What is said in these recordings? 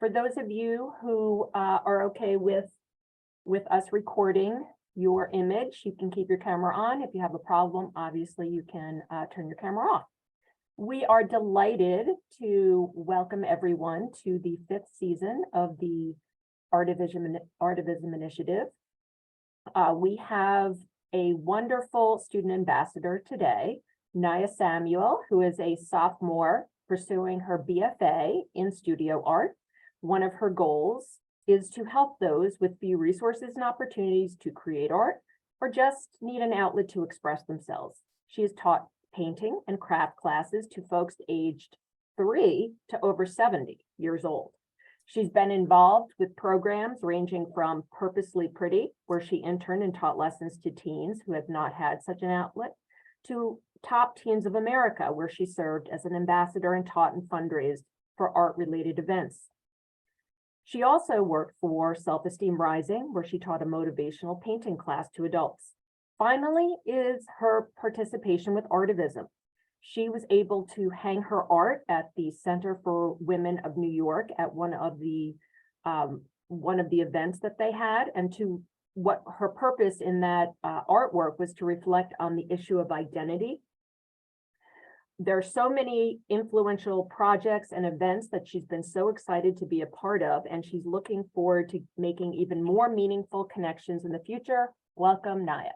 For those of you who are okay with us recording your image, you can keep your camera on. If you have a problem, obviously you can turn your camera off. We are delighted to welcome everyone to the 5th season of the ARTIVISM initiative. We have a wonderful student ambassador today, Naya Samuel, who is a sophomore pursuing her BFA in studio art. One of her goals is to help those with few resources and opportunities to create art or just need an outlet to express themselves. She has taught painting and craft classes to folks aged 3 to over 70 years old. She's been involved with programs ranging from Purposely Pretty, where she interned and taught lessons to teens who have not had such an outlet, to Top Teens of America, where she served as an ambassador and taught and fundraised for art-related events. She also worked for Self-Esteem Rising, where she taught a motivational painting class to adults. Finally is her participation with ARTIVISM. She was able to hang her art at the Center for Women of New York at one of the events that they had, and to what her purpose in that artwork was to reflect on the issue of identity. There are so many influential projects and events that she's been so excited to be a part of, and she's looking forward to making even more meaningful connections in the future. Welcome, Naya.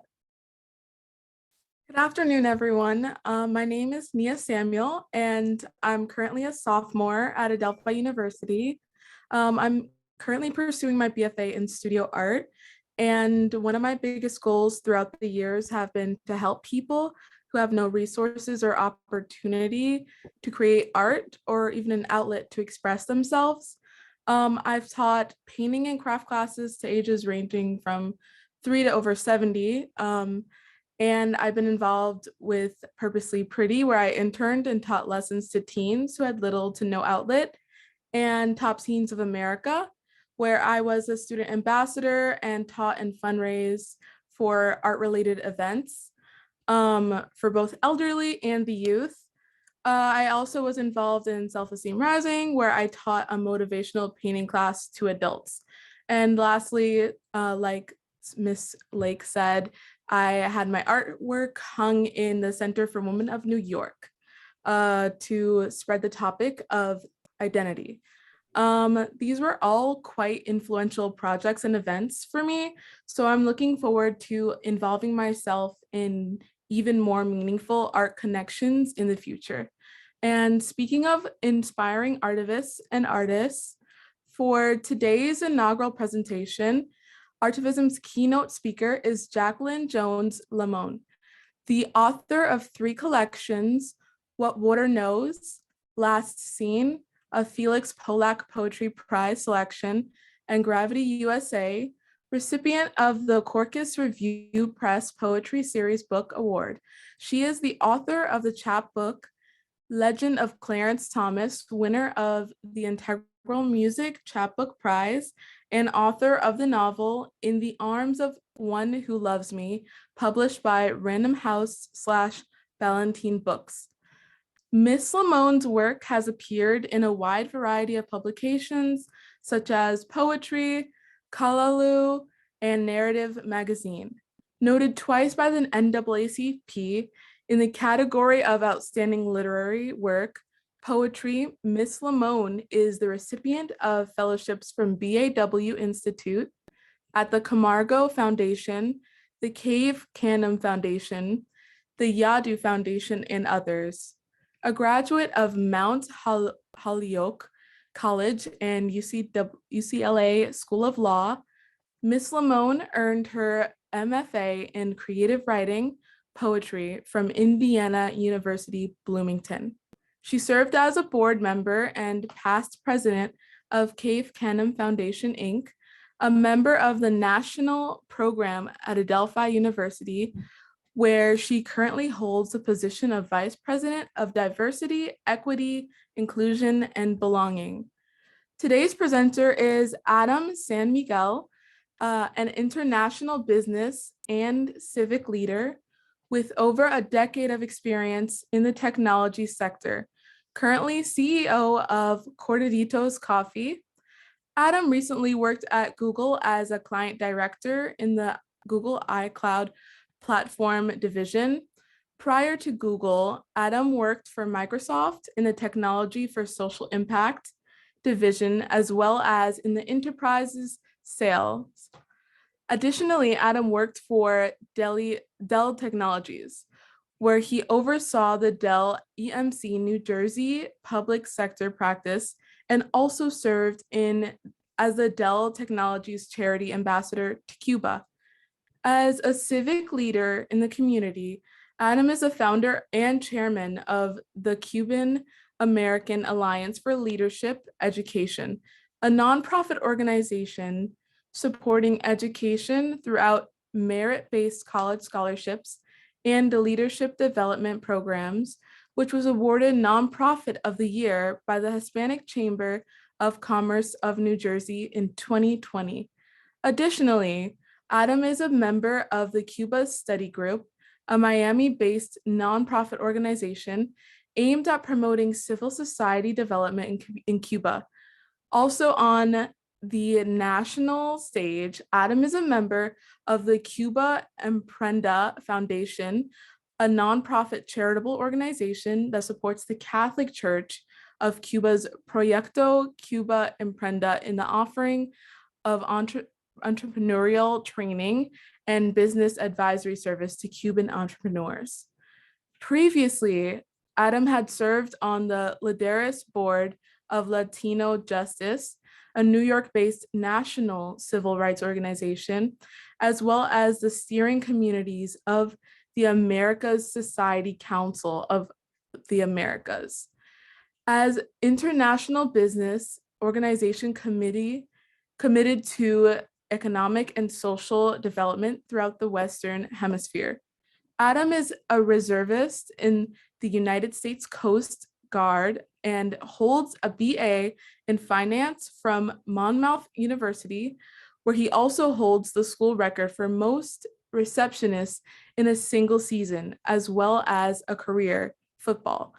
Good afternoon, everyone. My name is Naya Samuel, and I'm currently a sophomore at Adelphi University. I'm currently pursuing my BFA in studio art, and one of my biggest goals throughout the years have been to help people who have no resources or opportunity to create art or even an outlet to express themselves. I've taught painting and craft classes to ages ranging from 3 to over 70. And I've been involved with Purposely Pretty, where I interned and taught lessons to teens who had little to no outlet, and Top Teens of America, where I was a student ambassador and taught and fundraised for art-related events for both elderly and the youth. I also was involved in Self-Esteem Rising, where I taught a motivational painting class to adults. And lastly, like Miss Lake said, I had my artwork hung in the Center for Women of New York to spread the topic of identity. These were all quite influential projects and events for me, so I'm looking forward to involving myself in even more meaningful art connections in the future. And speaking of inspiring artivists and artists, for today's inaugural presentation, ARTIVISM's keynote speaker is Jacqueline Jones LaMon, the author of 3 collections, What Water Knows, Last Seen, a Felix Polak Poetry Prize selection, and Gravity USA, recipient of the Corcus Review Press Poetry Series Book Award. She is the author of the chapbook, Legend of Clarence Thomas, winner of the Integral Music Chapbook Prize, and author of the novel In the Arms of One Who Loves Me, published by Random House/Ballantine Books. Miss LaMon's work has appeared in a wide variety of publications, such as Poetry, Kalalu, and Narrative Magazine. Noted twice by the NAACP in the category of Outstanding Literary Work, Poetry, Miss LaMon is the recipient of fellowships from BAW Institute, at the Camargo Foundation, the Cave Canem Foundation, the Yadu Foundation, and others. A graduate of Mount Holyoke College and UCLA School of Law, Miss LaMon earned her MFA in Creative Writing, Poetry from Indiana University, Bloomington. She served as a board member and past president of Cave Canem Foundation, Inc., a member of the national program at Adelphi University, where she currently holds the position of Vice President of Diversity, Equity, Inclusion, and Belonging. Today's presenter is Adam San Miguel, an international business and civic leader with over a decade of experience in the technology sector, currently CEO of Cortaditos Coffee, Adam recently worked at Google as a client director in the Google iCloud platform division. Prior to Google, Adam worked for Microsoft in the technology for social impact division, as well as in the enterprise's sales. Additionally, Adam worked for Dell Technologies, where he oversaw the Dell EMC New Jersey public sector practice and also served as the Dell Technologies Charity Ambassador to Cuba. As a civic leader in the community, Adam is a founder and chairman of the Cuban American Alliance for Leadership Education, a nonprofit organization supporting education throughout merit-based college scholarships and the leadership development programs, which was awarded Nonprofit of the Year by the Hispanic Chamber of Commerce of New Jersey in 2020. Additionally, Adam is a member of the Cuba Study Group, a Miami-based nonprofit organization aimed at promoting civil society development in Cuba. Also on the national stage, Adam is a member of the Cuba Emprenda Foundation, a nonprofit charitable organization that supports the Catholic Church of Cuba's Proyecto Cuba Emprenda in the offering of entrepreneurial training and business advisory service to Cuban entrepreneurs. Previously, Adam had served on the Lideres board of Latino Justice, a New York-based national civil rights organization, as well as the steering communities of the Americas Society Council of the Americas. As international business organization committed to economic and social development throughout the Western Hemisphere. Adam is a reservist in the United States Coast Guard and holds a BA in finance from Monmouth University, where he also holds the school record for most receptionists in a single season, as well as a career football.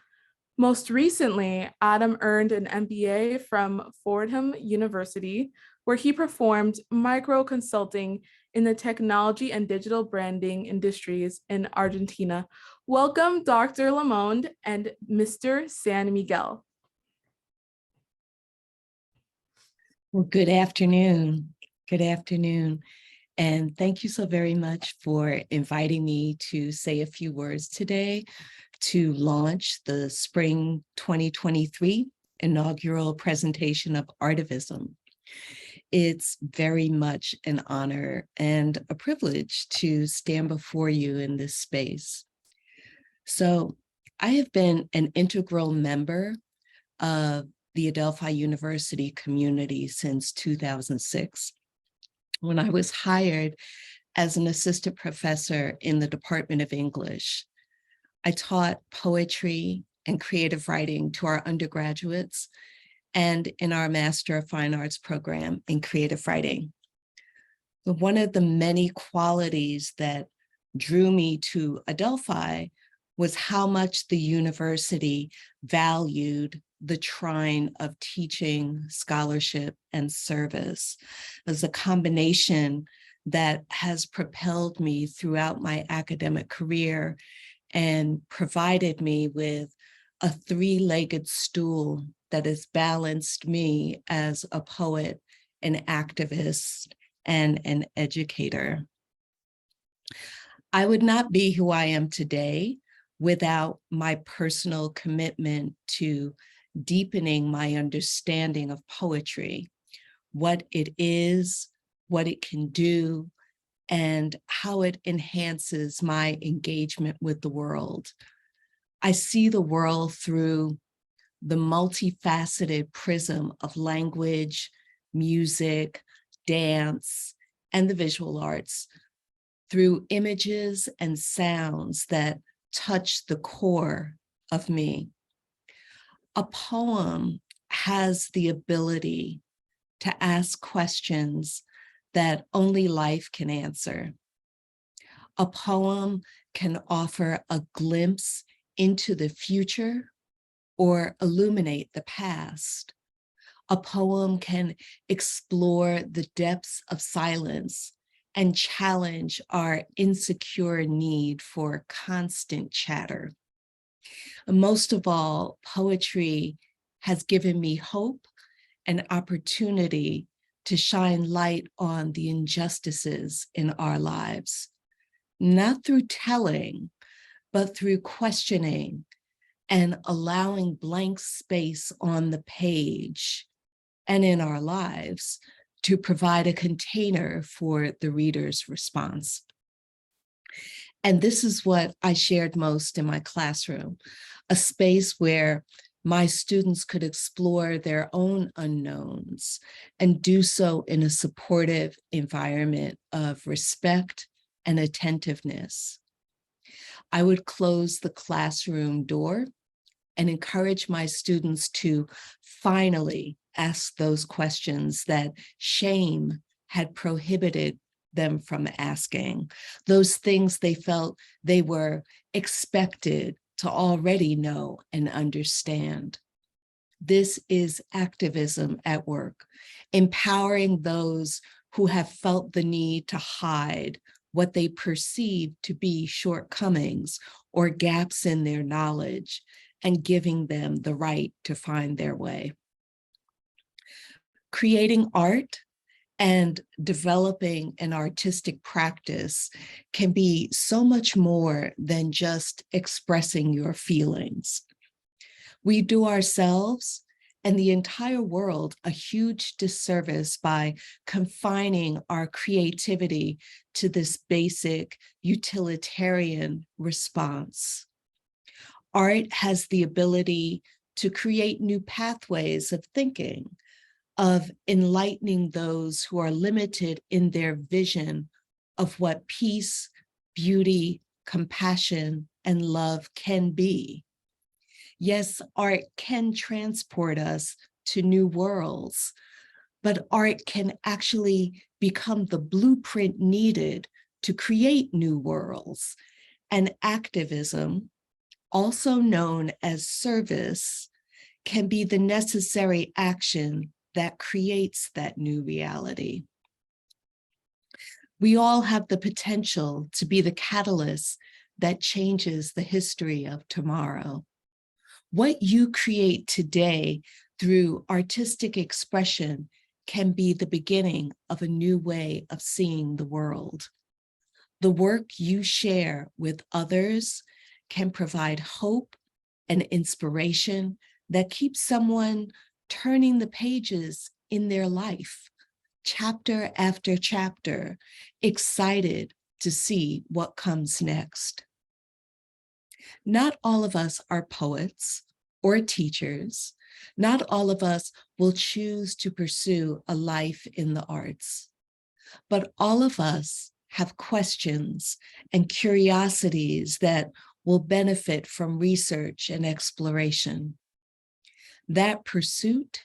Most recently, Adam earned an MBA from Fordham University, where he performed micro consulting in the technology and digital branding industries in Argentina. Welcome, Dr. LaMon and Mr. San Miguel. Well, good afternoon. Good afternoon. And thank you so very much for inviting me to say a few words today to launch the Spring 2023 inaugural presentation of ARTIVISM. It's very much an honor and a privilege to stand before you in this space. So I have been an integral member of the Adelphi University community since 2006, when I was hired as an assistant professor in the Department of English. I taught poetry and creative writing to our undergraduates and in our Master of Fine Arts program in creative writing. But one of the many qualities that drew me to Adelphi was how much the university valued the trine of teaching, scholarship, and service as a combination that has propelled me throughout my academic career and provided me with a three-legged stool that has balanced me as a poet, an activist, and an educator. I would not be who I am today without my personal commitment to deepening my understanding of poetry, what it is, what it can do, and how it enhances my engagement with the world. I see the world through the multifaceted prism of language, music, dance, and the visual arts, through images and sounds that touch the core of me. A poem has the ability to ask questions that only life can answer. A poem can offer a glimpse into the future or illuminate the past. A poem can explore the depths of silence and challenge our insecure need for constant chatter. And most of all, poetry has given me hope and opportunity to shine light on the injustices in our lives, not through telling, but through questioning and allowing blank space on the page and in our lives to provide a container for the reader's response. And this is what I shared most in my classroom, a space where my students could explore their own unknowns and do so in a supportive environment of respect and attentiveness. I would close the classroom door and encourage my students to finally ask those questions that shame had prohibited them from asking, those things they felt they were expected to already know and understand. This is activism at work, empowering those who have felt the need to hide what they perceive to be shortcomings or gaps in their knowledge, and giving them the right to find their way. Creating art and developing an artistic practice can be so much more than just expressing your feelings. We do ourselves and the entire world a huge disservice by confining our creativity to this basic utilitarian response. Art has the ability to create new pathways of thinking, of enlightening those who are limited in their vision of what peace, beauty, compassion, and love can be. Yes, art can transport us to new worlds, but art can actually become the blueprint needed to create new worlds. And activism, also known as service, can be the necessary action that creates that new reality. We all have the potential to be the catalyst that changes the history of tomorrow. What you create today through artistic expression can be the beginning of a new way of seeing the world. The work you share with others can provide hope and inspiration that keeps someone turning the pages in their life, chapter after chapter, excited to see what comes next. Not all of us are poets or teachers. Not all of us will choose to pursue a life in the arts, but all of us have questions and curiosities that will benefit from research and exploration. That pursuit,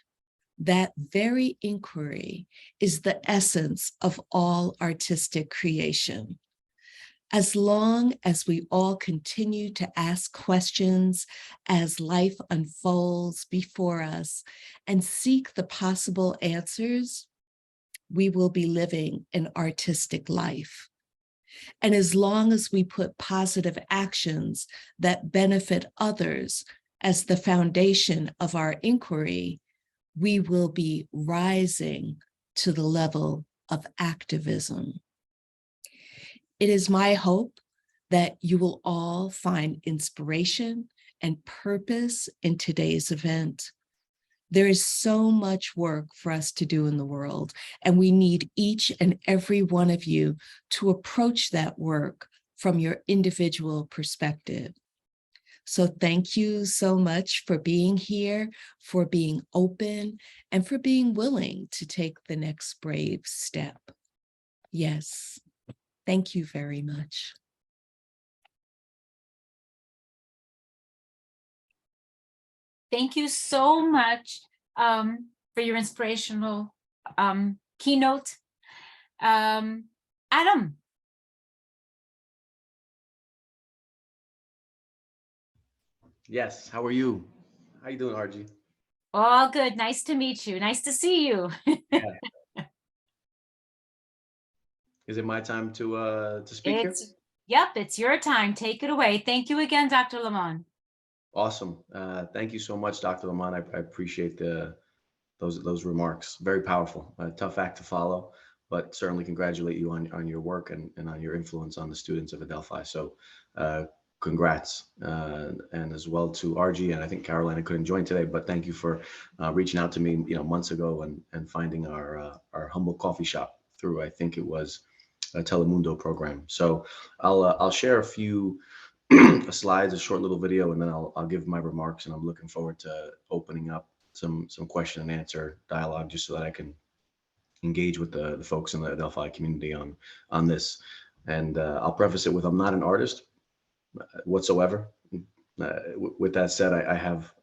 that very inquiry, is the essence of all artistic creation. As long as we all continue to ask questions as life unfolds before us and seek the possible answers, we will be living an artistic life. And as long as we put positive actions that benefit others as the foundation of our inquiry, we will be rising to the level of activism. It is my hope that you will all find inspiration and purpose in today's event. There is so much work for us to do in the world, and we need each and every one of you to approach that work from your individual perspective. So thank you so much for being here, for being open, and for being willing to take the next brave step. Yes, thank you very much. Thank you so much for your inspirational keynote. Adam. Yes, how are you? How you doing, RG? All good. Nice to meet you. Nice to see you. Is it my time to speak here? Yep, it's your time. Take it away. Thank you again, Dr. LaMon. Awesome. Thank you so much, Dr. LaMon. I appreciate those remarks. Very powerful. A tough act to follow, but certainly congratulate you on your work and on your influence on the students of Adelphi. So congrats. And as well to RG, and I think Carolina couldn't join today, but thank you for reaching out to me, months ago and finding our humble coffee shop through, I think it was a Telemundo program. So I'll share a few slides, a short little video, and then I'll give my remarks. And I'm looking forward to opening up some question and answer dialogue, just so that I can engage with the folks in the Adelphi community on this. And I'll preface it with, I'm not an artist whatsoever. With that said, I have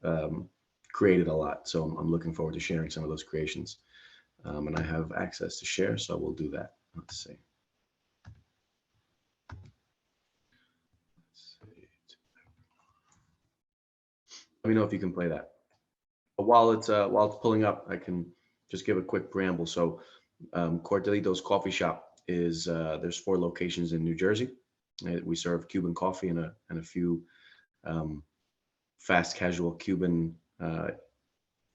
created a lot, so I'm looking forward to sharing some of those creations. And I have access to share, so we'll do that. Let's see. Let me know if you can play that. But while it's pulling up, I can just give a quick preamble. So Cortaditos Coffee Shop is there's 4 locations in New Jersey. We serve Cuban coffee and a few fast casual Cuban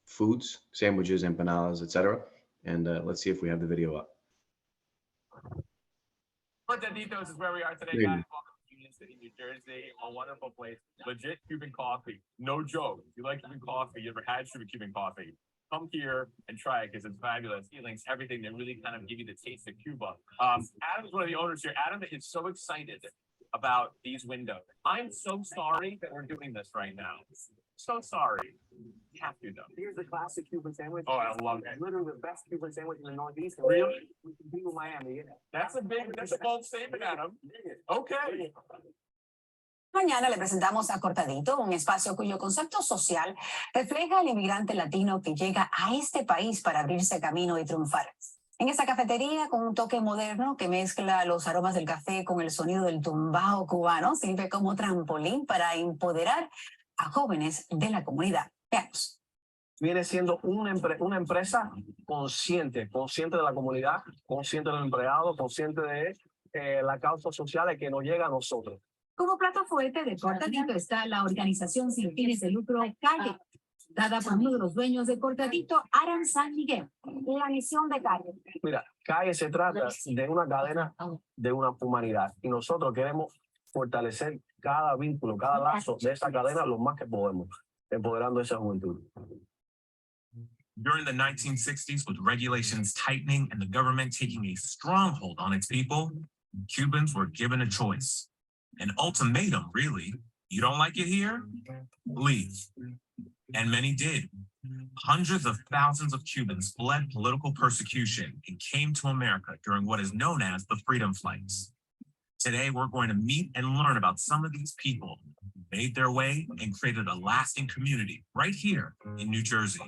foods, sandwiches, empanadas, etc. And let's see if we have the video up. Cortaditos is where we are today, guys. Welcome to Union City, New Jersey. A wonderful place. Legit Cuban coffee. No joke. If you like Cuban coffee, you ever had Cuban coffee, come here and try it because it's fabulous. Feelings, everything. They really kind of give you the taste of Cuba. Adam is one of the owners here. Adam is so excited about these windows. I'm so sorry that we're doing this right now. So sorry. You have to, though. Here's the classic Cuban sandwich. Oh, I love it. Literally the best Cuban sandwich in the Northeast. Really? We can beat Miami. Yeah. That's a bold statement, Adam. Okay. Mañana le presentamos a Cortadito, un espacio cuyo concepto social refleja al inmigrante latino que llega a este país para abrirse camino y triunfar. En esta cafetería, con un toque moderno que mezcla los aromas del café con el sonido del tumbao cubano, sirve como trampolín para empoderar a jóvenes de la comunidad. Veamos. Viene siendo una empresa consciente de la comunidad, consciente de los empleados, consciente de la causa social que nos llega a nosotros. Como plato fuerte de Cortadito está la organización sin fines de lucro Calle, dada por uno de los dueños de Cortadito, San Miguel. La misión de Calle. Mira, Calle se trata de una cadena de una humanidad y nosotros queremos fortalecer cada vínculo, cada lazo de esa cadena lo más que podemos, empoderando esa juventud. During the 1960s, with regulations tightening and the government taking a stronghold on its people, Cubans were given a choice. An ultimatum, really. You don't like it here? Leave. And many did. Hundreds of thousands of Cubans fled political persecution and came to America during what is known as the Freedom Flights. Today, we're going to meet and learn about some of these people who made their way and created a lasting community right here in New Jersey.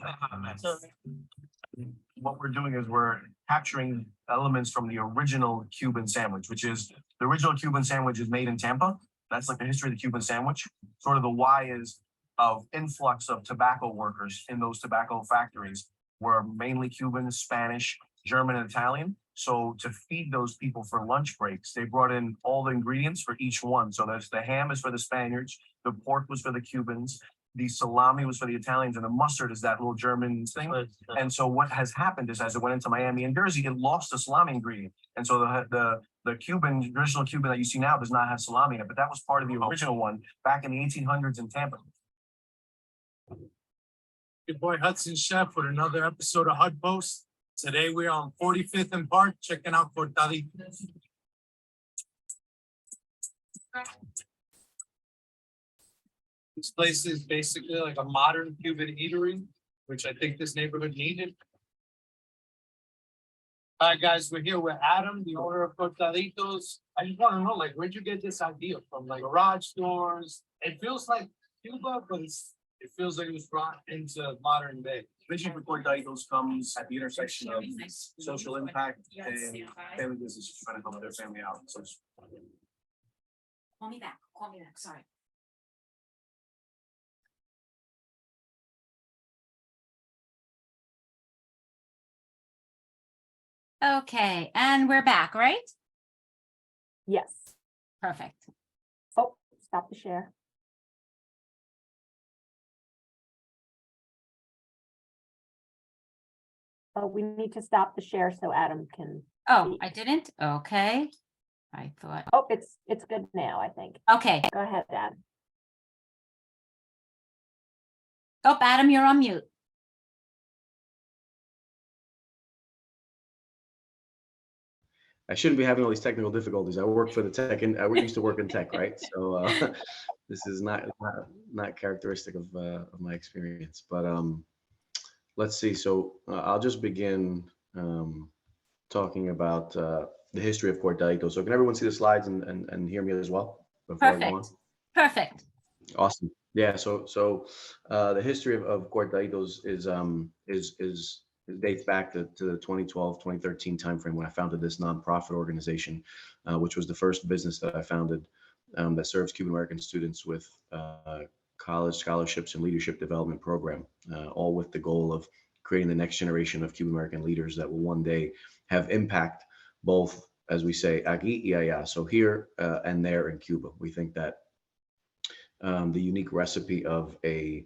What we're doing is we're capturing elements from the original Cuban sandwich, which is the original Cuban sandwich is made in Tampa. That's like the history of the Cuban sandwich. Sort of the why is of influx of tobacco workers in those tobacco factories were mainly Cuban, Spanish, German, and Italian. So to feed those people for lunch breaks, they brought in all the ingredients for each one. So there's the ham is for the Spaniards, the pork was for the Cubans, the salami was for the Italians, and the mustard is that little German thing. And so what has happened is as it went into Miami and Jersey, it lost the salami ingredient. And so the Cuban, original Cuban that you see now does not have salami in it, but that was part of the original one back in the 1800s in Tampa. Your boy Hudson Chef with another episode of HUD Post. Today we're on 45th and Park, checking out Cortaditos. This place is basically like a modern Cuban eatery, which I think this neighborhood needed. All right, guys, we're here with Adam, the owner of Cortaditos. I just want to know, like, where'd you get this idea from? Like garage doors? It feels like Cuba, but it feels like it was brought into modern day. Vision for Cortaditos comes at the intersection of social impact and family businesses trying to help their family out. So Call me back, sorry. Okay, and we're back, right? Yes. Perfect. Oh, stop the share. Oh, we need to stop the share so Adam can. Oh, see. I didn't? Okay. I thought, Oh, it's good now, I think. okay. Go ahead, Adam. Oh, Adam, you're on mute. I shouldn't be having all these technical difficulties. I work for the tech, and I used to work in tech, right? So this is not characteristic of my experience. But let's see. So I'll just begin talking about the history of Cortaditos. So can everyone see the slides and hear me as well before I go on? Perfect. Awesome. Yeah. So the history of Cortaditos is dates back to the 2012, 2013 timeframe when I founded this nonprofit organization, which was the first business that I founded that serves Cuban American students with college scholarships and leadership development program, all with the goal of creating the next generation of Cuban American leaders that will one day have impact both, as we say, aquí y allá, so here and there in Cuba. We think that the unique recipe of a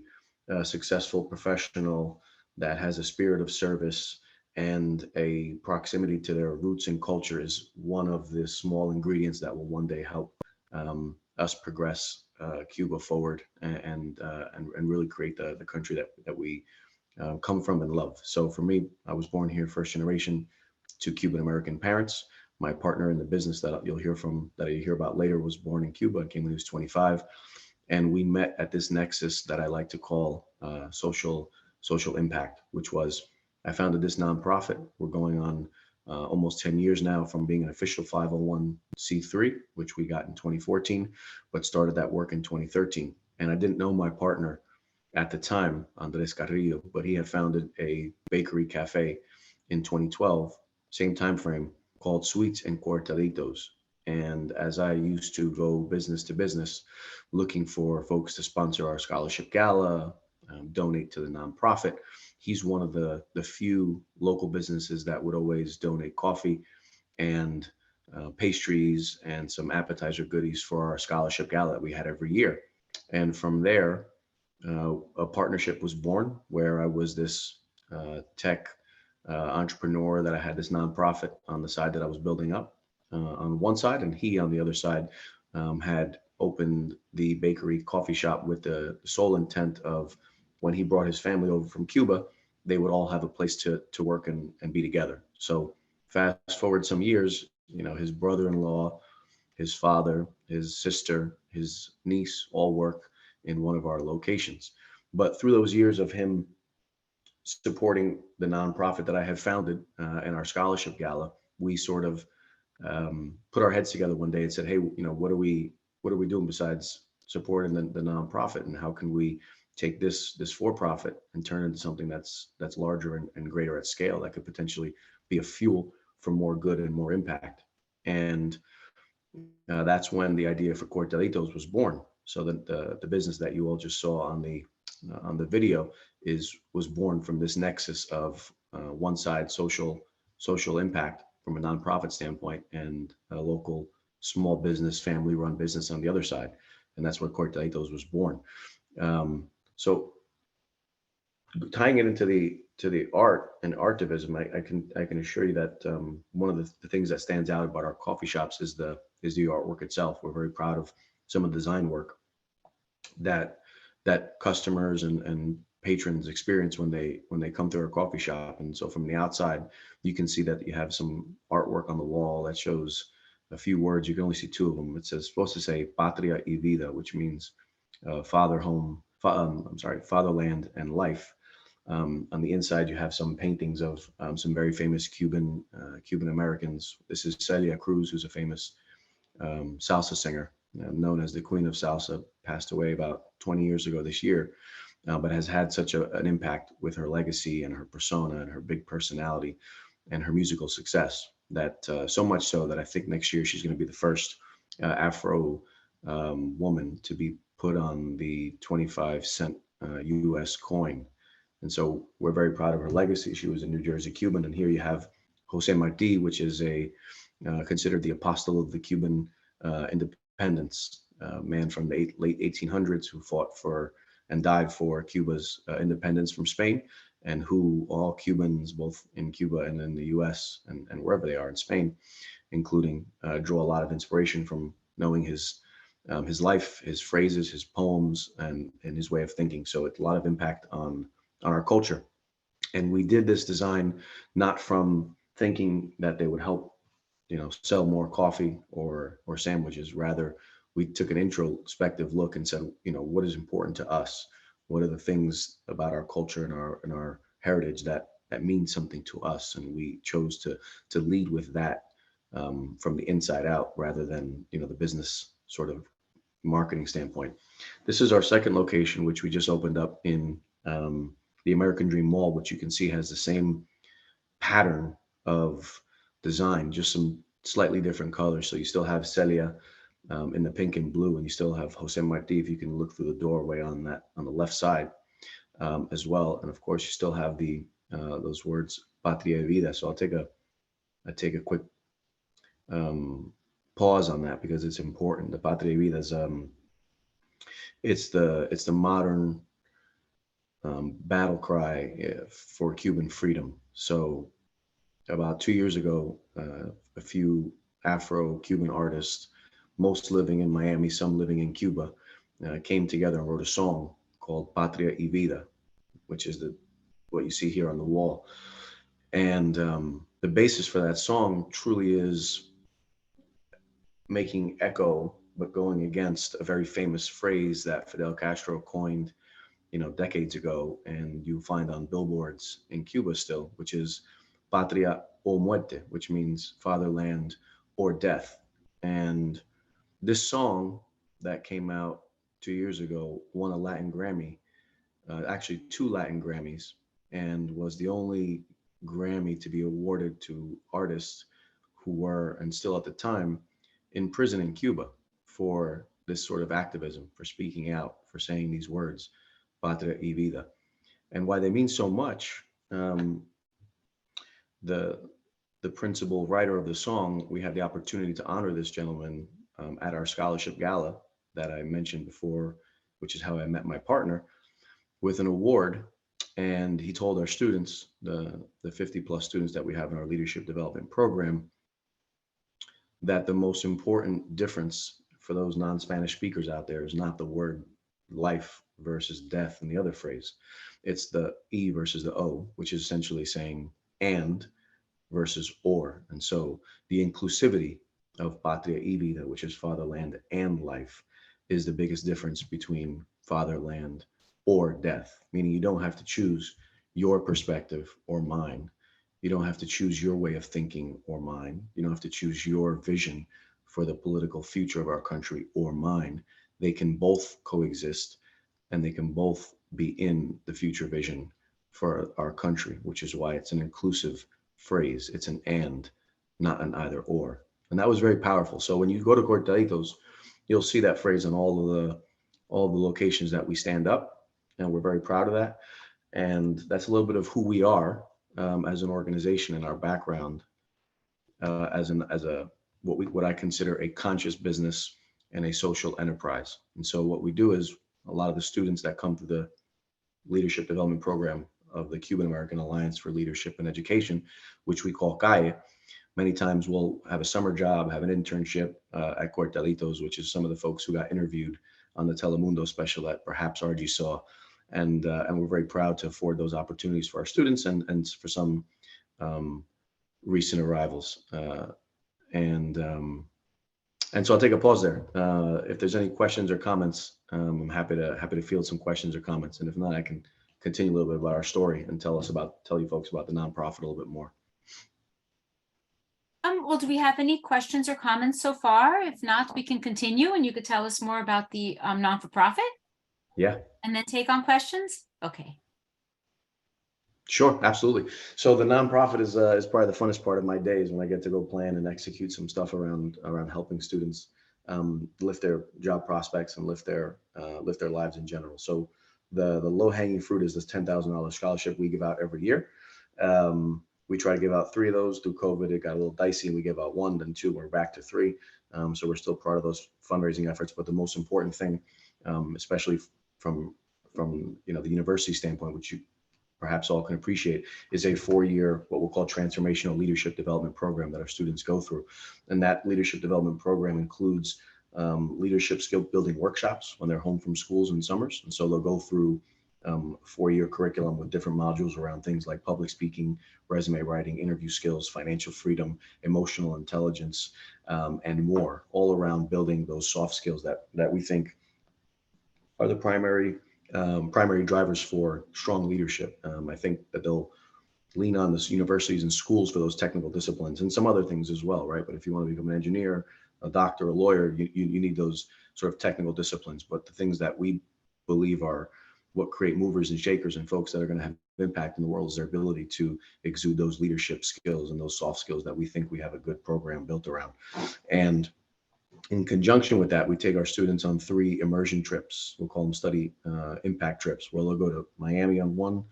successful professional that has a spirit of service and a proximity to their roots and culture is one of the small ingredients that will one day help us progress Cuba forward and really create the country that we come from and love. So for me, I was born here, first generation to Cuban American parents. My partner in the business that you'll hear about later was born in Cuba and came when he was 25. And we met at this nexus that I like to call social impact, which was I founded this nonprofit. We're going on almost 10 years now from being an official 501c3, which we got in 2014, but started that work in 2013. And I didn't know my partner at the time, Andres Carrillo, but he had founded a bakery cafe in 2012, same time frame, called Sweets and Cortaditos. And as I used to go business to business, looking for folks to sponsor our scholarship gala, donate to the nonprofit, he's one of the few local businesses that would always donate coffee and pastries and some appetizer goodies for our scholarship gala that we had every year. And from there, a partnership was born where I was this tech entrepreneur that I had this nonprofit on the side that I was building up on one side, and he on the other side had opened the bakery coffee shop with the sole intent of when he brought his family over from Cuba, they would all have a place to work and be together. So fast forward some years, his brother-in-law, his father, his sister, his niece all work in one of our locations. But through those years of him supporting the nonprofit that I had founded and our scholarship gala, we sort of put our heads together one day and said, hey, what are we doing besides supporting the nonprofit, and how can we take this for-profit and turn it into something that's larger and greater at scale that could potentially be a fuel for more good and more impact. And that's when the idea for Cortaditos was born. So the business that you all just saw on the video was born from this nexus of one side social impact from a nonprofit standpoint and a local small business, family-run business on the other side, and that's where Cortaditos was born. So tying it into the art and artivism, I can assure you that one of the things that stands out about our coffee shops is the artwork itself. We're very proud of some of the design work that customers and patrons experience when they come to our coffee shop. And so from the outside, you can see that you have some artwork on the wall that shows a few words. You can only see two of them. It's supposed to say Patria y Vida, which means fatherland and life. On the inside, you have some paintings of some very famous Cuban Americans. This is Celia Cruz, who's a famous salsa singer, known as the Queen of Salsa, passed away about 20 years ago this year, but has had such an impact with her legacy and her persona and her big personality and her musical success that so much so that I think next year she's going to be the first Afro woman to be put on the 25-cent US coin. And so we're very proud of her legacy. She was a New Jersey Cuban, and here you have Jose Marti, which is considered the apostle of the Cuban independence, man from the late 1800s who fought for and died for Cuba's independence from Spain, and who all Cubans, both in Cuba and in the US and wherever they are in Spain, including, draw a lot of inspiration from knowing his life, his phrases, his poems, and his way of thinking. So it's a lot of impact on our culture. And we did this design not from thinking that they would help, sell more coffee or sandwiches. Rather, we took an introspective look and said, what is important to us? What are the things about our culture and our heritage that mean something to us? And we chose to lead with that from the inside out, rather than the business sort of marketing standpoint. This is our second location, which we just opened up in the American Dream Mall, which you can see has the same pattern of design, just some slightly different colors. So you still have Celia in the pink and blue, and you still have Jose Marti, if you can look through the doorway on the left side as well. And of course, you still have those words Patria y Vida. So I take a quick pause on that because it's important. The Patria y Vida is it's the modern battle cry for Cuban freedom. So about 2 years ago, a few Afro-Cuban artists, most living in Miami, some living in Cuba, came together and wrote a song called Patria y Vida, which is what you see here on the wall. And the basis for that song truly is making echo, but going against a very famous phrase that Fidel Castro coined, decades ago, and you find on billboards in Cuba still, which is Patria o Muerte, which means fatherland or death. And this song that came out 2 years ago won a Latin Grammy, actually 2 Latin Grammys, and was the only Grammy to be awarded to artists who were, and still at the time, in prison in Cuba for this sort of activism, for speaking out, for saying these words, Patria y Vida. And why they mean so much, the principal writer of the song, we had the opportunity to honor this gentleman at our scholarship gala that I mentioned before, which is how I met my partner, with an award. And he told our students, the 50 plus students that we have in our leadership development program, that the most important difference for those non-Spanish speakers out there is not the word life versus death in the other phrase. It's the E versus the O, which is essentially saying and versus or. And so the inclusivity of Patria y Vida, which is fatherland and life, is the biggest difference between fatherland or death, meaning you don't have to choose your perspective or mine. You don't have to choose your way of thinking or mine. You don't have to choose your vision for the political future of our country or mine. They can both coexist, and they can both be in the future vision for our country, which is why it's an inclusive phrase. It's an and, not an either or. And that was very powerful. So when you go to Cortaditos, you'll see that phrase on all the locations that we stand up, and we're very proud of that. And that's a little bit of who we are as an organization and our background as what I consider a conscious business and a social enterprise. And so what we do is, a lot of the students that come to the leadership development program of the Cuban American Alliance for Leadership and Education, which we call CAE, many times we'll have a summer job, have an internship at Cortaditos, which is some of the folks who got interviewed on the Telemundo special that perhaps RG saw. And we're very proud to afford those opportunities for our students and for some recent arrivals. And so I'll take a pause there. If there's any questions or comments, I'm happy to field some questions or comments. And if not, I can continue a little bit about our story and tell you folks about the nonprofit a little bit more. Well, do we have any questions or comments so far? If not, we can continue and you could tell us more about the non-for-profit. Yeah. And then take on questions. Okay. Sure, absolutely. So the nonprofit is probably the funnest part of my days, when I get to go plan and execute some stuff around helping students lift their job prospects and lift their lives in general. So the low hanging fruit is this $10,000 scholarship we give out every year. We try to give out 3 of those. Through COVID, it got a little dicey, and we gave out 1, then 2, we're back to 3. So we're still part of those fundraising efforts. But the most important thing, especially from the university standpoint, which you perhaps all can appreciate, is a 4-year, what we'll call transformational leadership development program that our students go through. And that leadership development program includes leadership skill building workshops when they're home from schools in summers. And so they'll go through a 4-year curriculum with different modules around things like public speaking, resume writing, interview skills, financial freedom, emotional intelligence, and more, all around building those soft skills that we think are the primary drivers for strong leadership. I think that they'll lean on the universities and schools for those technical disciplines and some other things as well, right? But if you want to become an engineer, a doctor, a lawyer, you need those sort of technical disciplines. But the things that we believe are what create movers and shakers and folks that are going to have impact in the world is their ability to exude those leadership skills and those soft skills that we think we have a good program built around. And in conjunction with that, we take our students on 3 immersion trips. We'll call them study impact trips, where they'll go to Miami on one.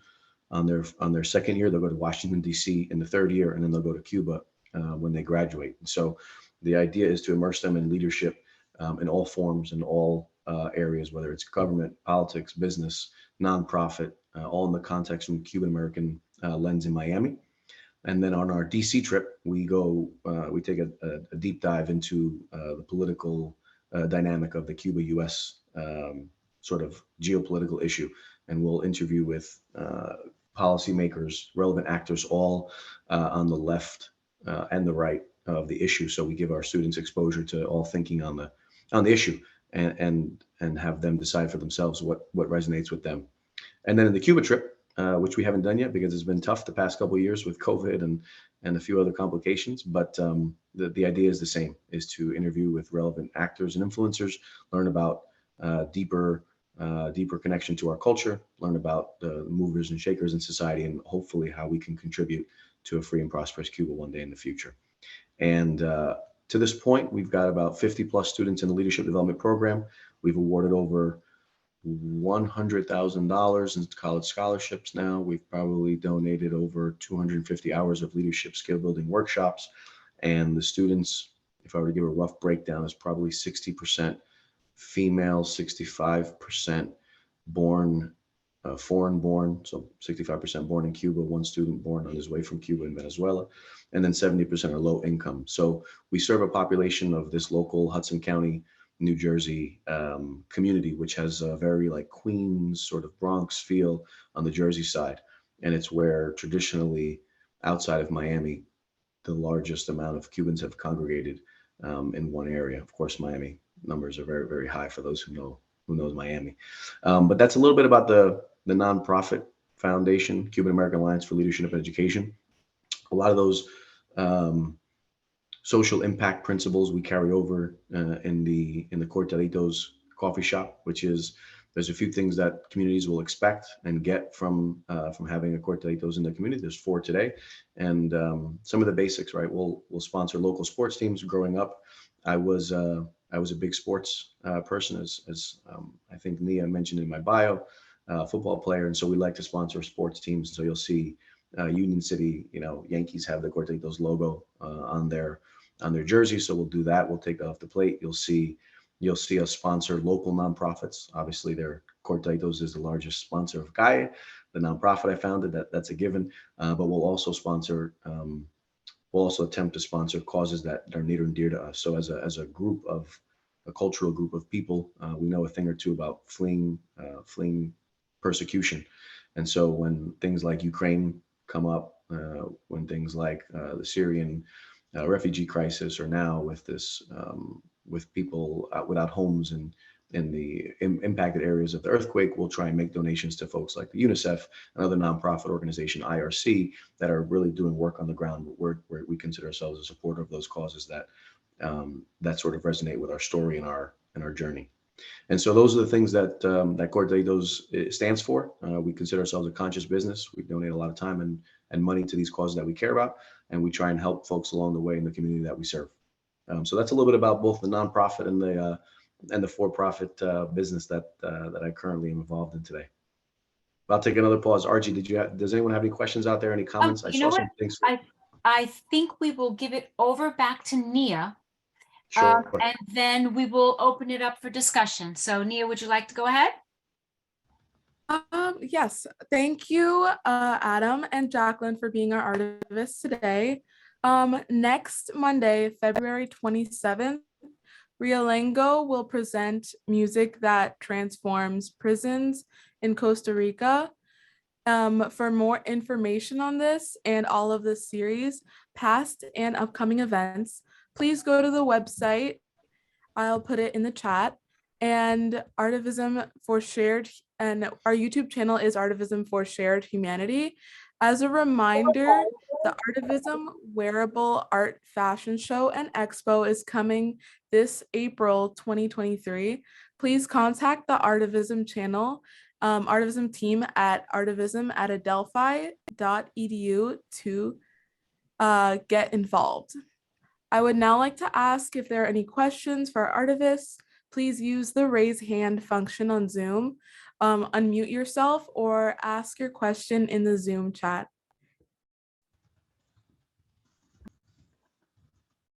On their second year, they'll go to Washington, D.C. in the 3rd year, and then they'll go to Cuba when they graduate. And so the idea is to immerse them in leadership in all forms, in all areas, whether it's government, politics, business, nonprofit, all in the context from the Cuban American lens in Miami. And then on our DC trip, we take a deep dive into the political dynamic of the Cuba-US sort of geopolitical issue. And we'll interview with policymakers, relevant actors, all on the left and the right of the issue. So we give our students exposure to all thinking on the issue and have them decide for themselves what resonates with them. And then in the Cuba trip, which we haven't done yet because it's been tough the past couple of years with COVID and a few other complications. But the idea is the same, is to interview with relevant actors and influencers, learn about deeper connection to our culture, learn about the movers and shakers in society, and hopefully how we can contribute to a free and prosperous Cuba one day in the future. And to this point, we've got about 50 plus students in the leadership development program. We've awarded over $100,000 in college scholarships now. We've probably donated over 250 hours of leadership skill building workshops. And the students, if I were to give a rough breakdown, is probably 60% female, 65% foreign born, so 65% born in Cuba, 1 student born on his way from Cuba and Venezuela, and then 70% are low income. So we serve a population of this local Hudson County, New Jersey community, which has a very like Queens sort of Bronx feel on the Jersey side. And it's where traditionally outside of Miami, the largest amount of Cubans have congregated in one area. Of course, Miami numbers are very, very high for those who knows Miami. But that's a little bit about the nonprofit foundation, Cuban American Alliance for Leadership and Education. A lot of those social impact principles we carry over in the Cortaditos coffee shop, which is there's a few things that communities will expect and get from having a Cortaditos in the community. There's 4 today, and some of the basics, right? We'll sponsor local sports teams. Growing up, I was a big sports person, as I think Nia mentioned in my bio, football player, and so we like to sponsor sports teams. So you'll see Union City, Yankees have the Cortaditos logo on their jersey, so we'll do that. We'll take that off the plate. You'll see us sponsor local nonprofits. Obviously, Cortaditos is the largest sponsor of Calle, the nonprofit I founded. That's a given. But we'll also sponsor. We'll also attempt to sponsor causes that are near and dear to us. So as a cultural group of people, we know a thing or two about fleeing persecution. And so when things like Ukraine come up, when things like the Syrian refugee crisis, or now with this, with people without homes and in the impacted areas of the earthquake, we'll try and make donations to folks like the UNICEF, another nonprofit organization, IRC, that are really doing work on the ground where we consider ourselves a supporter of those causes that sort of resonate with our story and our journey. And so those are the things that Cortaditos stands for. We consider ourselves a conscious business. We donate a lot of time and money to these causes that we care about, and we try and help folks along the way in the community that we serve. So that's a little bit about both the nonprofit and the for-profit business that I currently am involved in today. I'll take another pause. Archie, does anyone have any questions out there? Any comments? You know what? some things. I think we will give it over back to Nia. Sure. And then we will open it up for discussion. So Nia, would you like to go ahead? Yes, thank you, Adam and Jacqueline, for being our artivists today. Next Monday, February 27th, Realengo will present music that transforms prisons in Costa Rica. For more information on this and all of the series, past and upcoming events, please go to the website. I'll put it in the chat. And ARTIVISM for Shared, and our YouTube channel is ARTIVISM for Shared Humanity. As a reminder, the ARTIVISM Wearable Art Fashion Show and Expo is coming this April 2023. Please contact the ARTIVISM channel, ARTIVISM team at artivism@adelphi.edu to get involved. I would now like to ask if there are any questions for our artivists. Please use the raise hand function on Zoom, unmute yourself, or ask your question in the Zoom chat.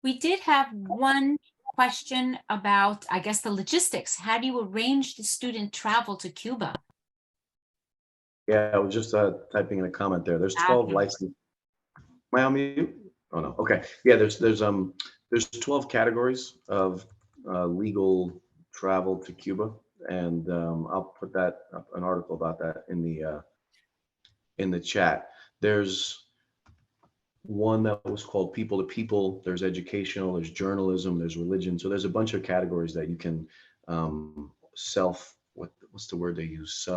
We did have one question about, I guess, the logistics. How do you arrange the student travel to Cuba? Yeah, I was just typing in a comment there. There's 12 licensed. Am I on mute? Oh no. Okay. Yeah, there's 12 categories of legal travel to Cuba, and I'll put that up, an article about that in the chat. There's one that was called People to People. There's educational, there's journalism, there's religion. So there's a bunch of categories that you can what's the word they use?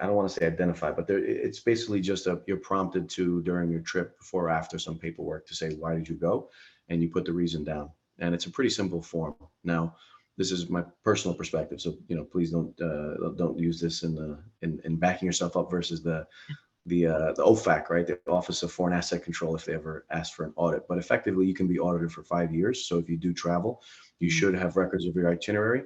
I don't want to say identify, but it's basically just you're prompted to, during your trip, before or after, some paperwork to say, why did you go? And you put the reason down. And it's a pretty simple form. Now, this is my personal perspective, so please don't use this in backing yourself up versus the OFAC, right? The Office of Foreign Asset Control, if they ever ask for an audit. But effectively, you can be audited for 5 years. So if you do travel, you should have records of your itinerary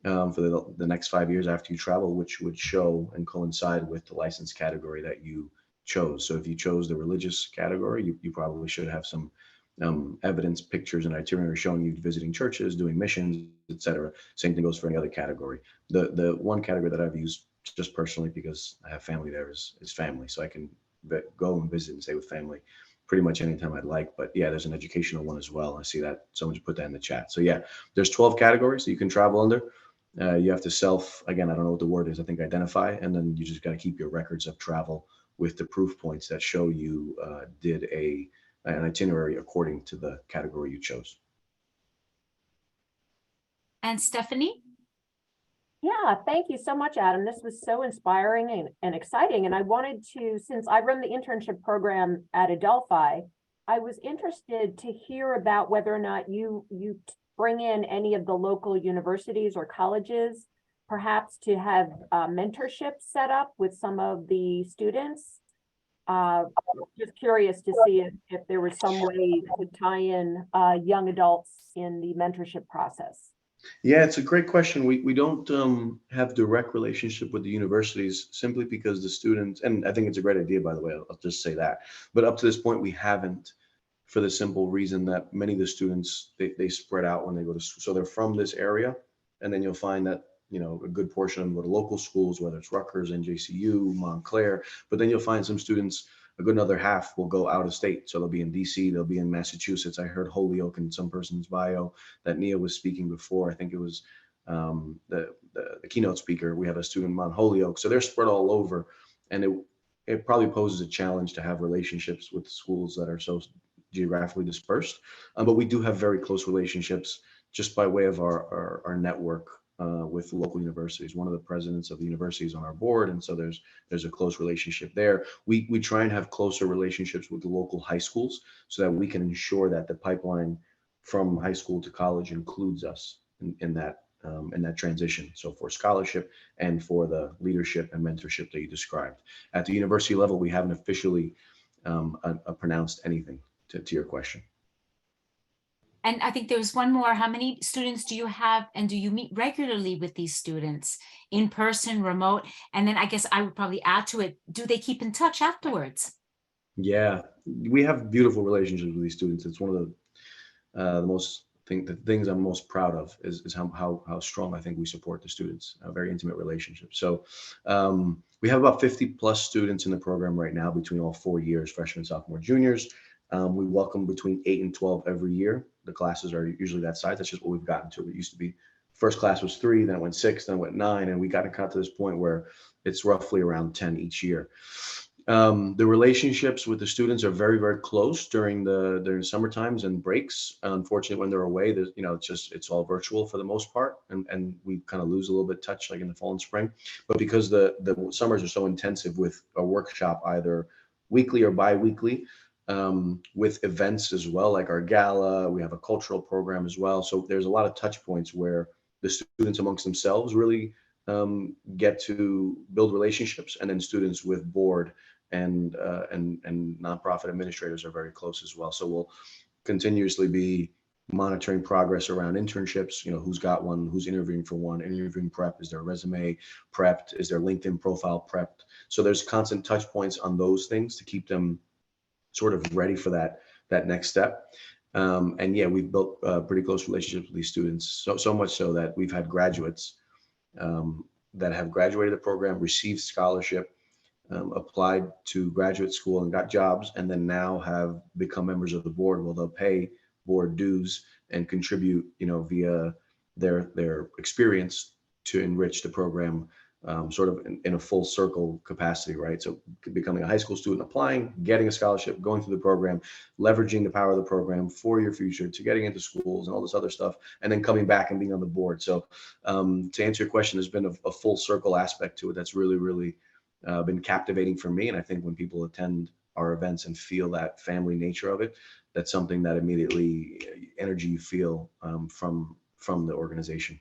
for the next 5 years after you travel, which would show and coincide with the license category that you chose. So if you chose the religious category, you probably should have some evidence, pictures, and itinerary showing you visiting churches, doing missions, etc. Same thing goes for any other category. The one category that I've used just personally, because I have family there, is family. So I can go and visit and stay with family pretty much anytime I'd like. But yeah, there's an educational one as well. I see that someone just put that in the chat. So yeah, there's 12 categories that you can travel under. You have to again, I don't know what the word is, I think identify, and then you just got to keep your records of travel with the proof points that show you did an itinerary according to the category you chose. And Stephanie? Yeah, thank you so much, Adam. This was so inspiring and exciting. And I wanted to, since I run the internship program at Adelphi, I was interested to hear about whether or not you bring in any of the local universities or colleges, perhaps to have mentorship set up with some of the students. Just curious to see if there was some way to tie in young adults in the mentorship process. Yeah, it's a great question. We don't have direct relationship with the universities simply because the students, and I think it's a great idea, by the way, I'll just say that. But up to this point, we haven't, for the simple reason that many of the students, they spread out when they go to school. So they're from this area, and then you'll find that a good portion of them go to local schools, whether it's Rutgers, NJCU, Montclair, but then you'll find some students, a good another half will go out of state. So they'll be in DC, they'll be in Massachusetts. I heard Holyoke in some person's bio that Nia was speaking before. I think it was the keynote speaker. We have a student in Mount Holyoke. So they're spread all over. And it probably poses a challenge to have relationships with schools that are so geographically dispersed. But we do have very close relationships just by way of our network with local universities. One of the presidents of the university is on our board, and so there's a close relationship there. We try and have closer relationships with the local high schools so that we can ensure that the pipeline from high school to college includes us in that transition. So for scholarship and for the leadership and mentorship that you described. At the university level, we haven't officially pronounced anything to your question. And I think there's one more. How many students do you have, and do you meet regularly with these students, in person, remote? And then I guess I would probably add to it, do they keep in touch afterwards? Yeah, we have beautiful relationships with these students. It's one of the things I'm most proud of is how strong I think we support the students, a very intimate relationship. So we have about 50 plus students in the program right now between all 4 years, freshmen, sophomore, juniors. We welcome between 8 and 12 every year. The classes are usually that size. That's just what we've gotten to. It used to be first class was 3, then it went 6, then it went 9, and we got to this point where it's roughly around 10 each year. The relationships with the students are very, very close during summer times and breaks. Unfortunately, when they're away, there's, it's all virtual for the most part, and we kind of lose a little bit of touch like in the fall and spring. But because the summers are so intensive with a workshop either weekly or bi-weekly, with events as well, like our gala, we have a cultural program as well. So there's a lot of touch points where the students amongst themselves really get to build relationships, and then students with board and nonprofit administrators are very close as well. So we'll continuously be monitoring progress around internships, who's got one, who's interviewing for one, interviewing prep, is their resume prepped, is their LinkedIn profile prepped? So there's constant touch points on those things to keep them sort of ready for that next step. And yeah, we've built pretty close relationships with these students, so much so that we've had graduates that have graduated the program, received scholarship, applied to graduate school and got jobs, and then now have become members of the board. Well, they'll pay board dues and contribute, via their experience to enrich the program, sort of in a full circle capacity, right? So becoming a high school student, applying, getting a scholarship, going through the program, leveraging the power of the program for your future to getting into schools and all this other stuff, and then coming back and being on the board. So to answer your question, there's been a full circle aspect to it that's really, really been captivating for me. And I think when people attend our events and feel that family nature of it, that's something that immediately energy you feel from the organization.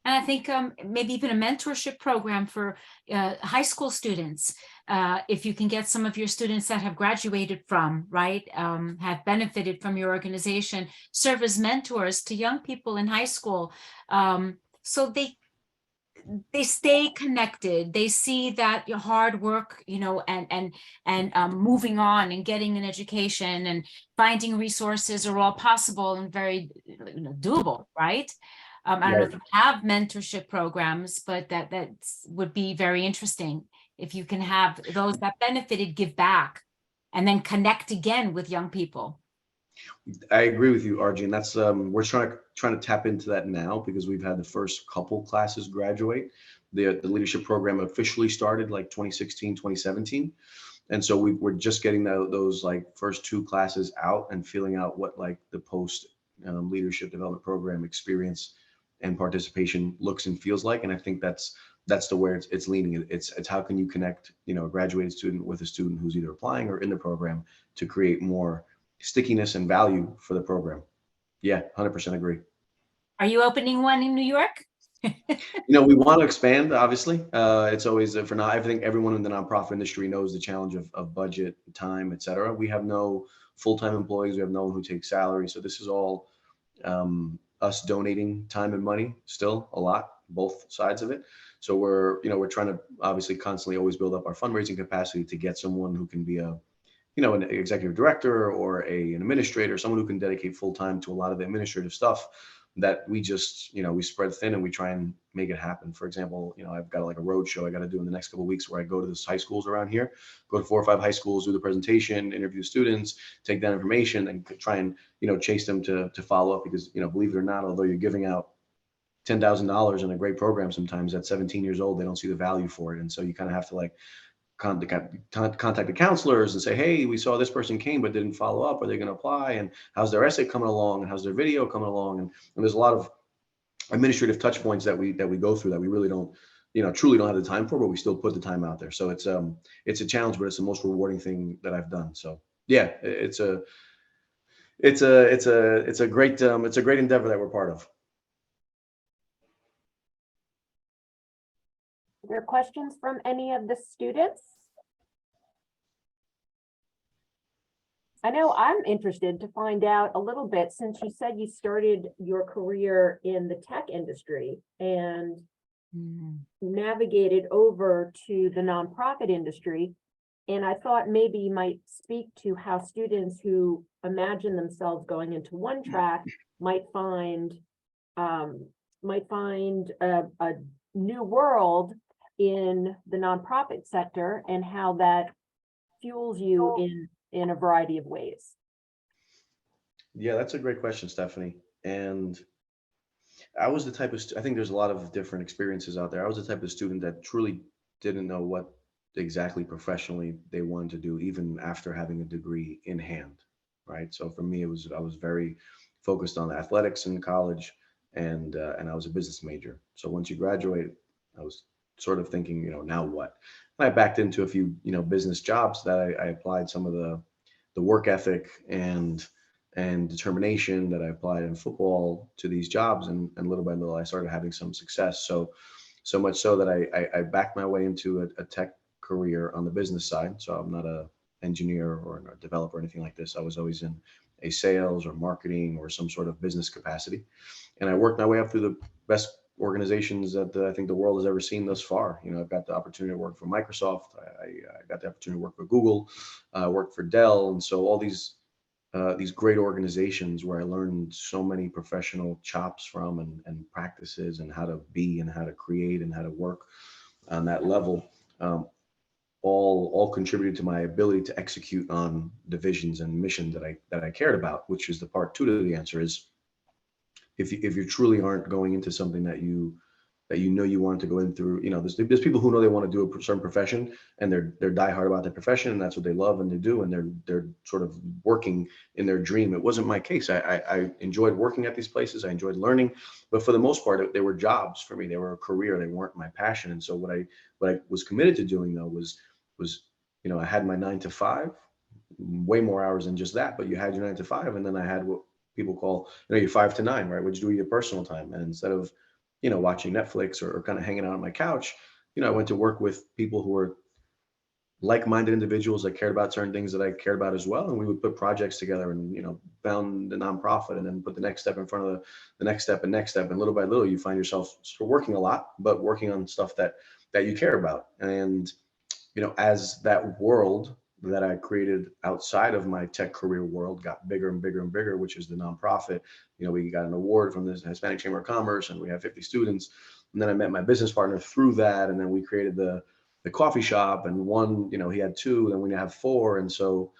And I think maybe even a mentorship program for high school students, if you can get some of your students that have graduated from, right, have benefited from your organization, serve as mentors to young people in high school, so they stay connected. They see that your hard work, and moving on and getting an education and finding resources are all possible and very doable, right? I don't know if you have mentorship programs, but that would be very interesting if you can have those that benefited give back and then connect again with young people. I agree with you, RG, and that's we're trying to tap into that now, because we've had the first couple classes graduate. The leadership program officially started like 2016, 2017. And so we're just getting those like first 2 classes out and feeling out what like the post leadership development program experience and participation looks and feels like. And I think that's the where it's leaning. It's how can you connect, a graduated student with a student who's either applying or in the program to create more stickiness and value for the program. Yeah, 100% agree. Are you opening one in New York? We want to expand, obviously. It's always for now. I think everyone in the nonprofit industry knows the challenge of budget, time, et cetera. We have no full-time employees. We have no one who takes salary. So this is all us donating time and money, still a lot, both sides of it. So we're trying to obviously constantly always build up our fundraising capacity to get someone who can be an executive director or an administrator, someone who can dedicate full time to a lot of the administrative stuff that we just, we spread thin and we try and make it happen. For example, I've got like a road show I got to do in the next couple of weeks where I go to the high schools around here, go to 4 or 5 high schools, do the presentation, interview students, take that information and try and, chase them to follow up, because, believe it or not, although you're giving out $10,000 in a great program, sometimes at 17 years old, they don't see the value for it. And so you kind of have to like contact the counselors and say, hey, we saw this person came but didn't follow up. Are they going to apply? And how's their essay coming along? And how's their video coming along? And there's a lot of administrative touch points that we go through that we really don't, truly don't have the time for, but we still put the time out there. So it's a challenge, but it's the most rewarding thing that I've done. So yeah, it's a great endeavor that we're part of. Are there questions from any of the students? I know I'm interested to find out a little bit, since you said you started your career in the tech industry and navigated over to the nonprofit industry. And I thought maybe you might speak to how students who imagine themselves going into one track might find a new world in the nonprofit sector, and how that fuels you in a variety of ways. Yeah, that's a great question, Stephanie. And I was the type of, I think there's a lot of different experiences out there. I was the type of student that truly didn't know what exactly professionally they wanted to do, even after having a degree in hand, right? So for me, I was very focused on athletics in college, and I was a business major. So once you graduate, I was sort of thinking, now what? And I backed into a few, business jobs that I applied some of the work ethic and determination that I applied in football to these jobs, and little by little I started having some success. So much so that I backed my way into a tech career on the business side. So I'm not a engineer or a developer or anything like this. I was always in a sales or marketing or some sort of business capacity, and I worked my way up through the best organizations that I think the world has ever seen thus far. I've got the opportunity to work for Microsoft. I got the opportunity to work for Google, worked for Dell, and so all these great organizations where I learned so many professional chops from, and practices, and how to be and how to create and how to work on that level, all contributed to my ability to execute on the visions and mission that I cared about. Which is the part two to the answer is, if you truly aren't going into something that you know you want to go in through, there's people who know they want to do a certain profession, and they're diehard about their profession, and that's what they love and they do, and they're sort of working in their dream. It wasn't my case. I enjoyed working at these places. I enjoyed learning, but for the most part, they were jobs for me. They were a career. They weren't my passion. And so what I was committed to doing though was I had my 9 to 5, way more hours than just that, but you had your 9 to 5, and then I had what people call your 5 to 9, right? Which you do your personal time. And instead of watching Netflix or kind of hanging out on my couch, I went to work with people who were like-minded individuals that cared about certain things that I cared about as well. And we would put projects together, and, found the nonprofit, and then put the next step in front of the next step and next step. And little by little, you find yourself sort of working a lot, but working on stuff that you care about. And, as that world that I created outside of my tech career world got bigger and bigger and bigger, which is the nonprofit. We got an award from the Hispanic Chamber of Commerce, and we have 50 students. And then I met my business partner through that, and then we created the coffee shop, and one, he had 2, then we now have 4. And so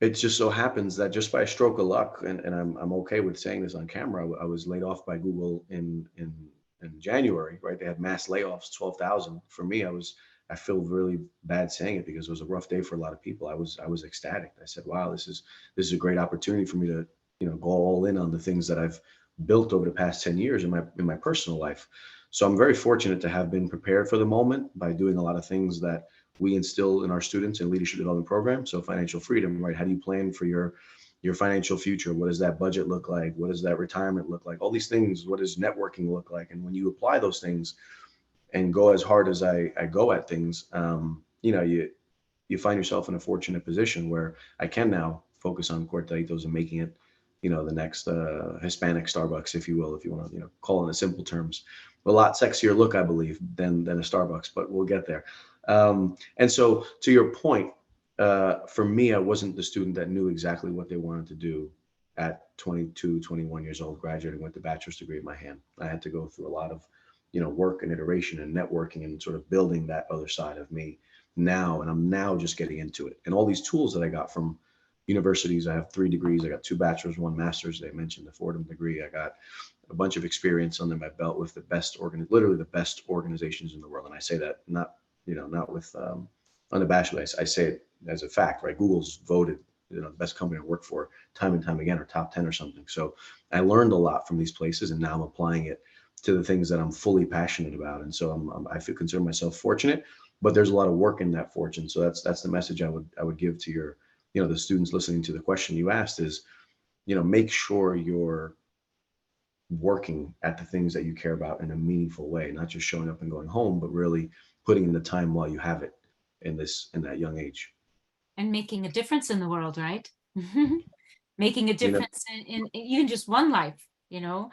it just so happens that just by a stroke of luck, and I'm okay with saying this on camera, I was laid off by Google in January, right? They had mass layoffs, 12,000. For me, I feel really bad saying it, because it was a rough day for a lot of people. I was ecstatic. I said, wow, this is a great opportunity for me to, go all in on the things that I've built over the past 10 years in my personal life. So I'm very fortunate to have been prepared for the moment by doing a lot of things that we instill in our students in leadership development program. So financial freedom, right? How do you plan for your financial future? What does that budget look like? What does that retirement look like? All these things. What does networking look like? And when you apply those things and go as hard as I go at things, you find yourself in a fortunate position where I can now focus on Cortaditos and making it, the next Hispanic Starbucks, if you will, if you want to, call it in simple terms. A lot sexier look, I believe, than a Starbucks, but we'll get there. And so to your point, for me, I wasn't the student that knew exactly what they wanted to do at 22, 21 years old, graduating with the bachelor's degree in my hand. I had to go through a lot of, work and iteration and networking and sort of building that other side of me now. And I'm now just getting into it. And all these tools that I got from universities, I have 3 degrees. I got 2 bachelors, 1 master's. They mentioned the Fordham degree. I got a bunch of experience under my belt with literally the best organizations in the world. And I say that not with unabashedly. I say it as a fact, right? Google's voted, the best company to work for time and time again, or top 10 or something. So I learned a lot from these places, and now I'm applying it to the things that I'm fully passionate about. And so I consider myself fortunate, but there's a lot of work in that fortune. So that's the message I would give to your, the students listening to the question you asked is, make sure you're working at the things that you care about in a meaningful way, not just showing up and going home, but really putting in the time while you have it in that young age. and making a difference in the world, right? Making a difference in even just one life, you know.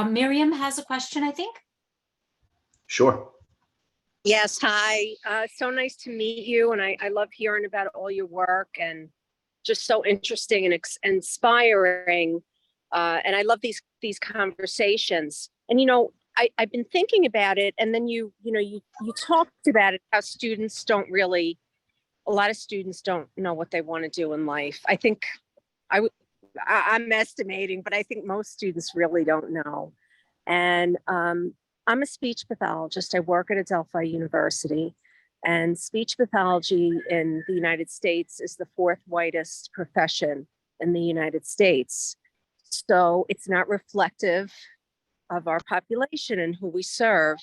Miriam has a question, I think. Sure. Yes, hi. So nice to meet you. And I love hearing about all your work and just so interesting and inspiring. And I love these conversations. And, you know, I've been thinking about it. And then you talked about it, how a lot of students don't know what they want to do in life. I think I'm estimating, but I think most students really don't know. And I'm a speech pathologist. I work at Adelphi University, and speech pathology in the United States is the fourth whitest profession in the United States. So it's not reflective of our population and who we serve.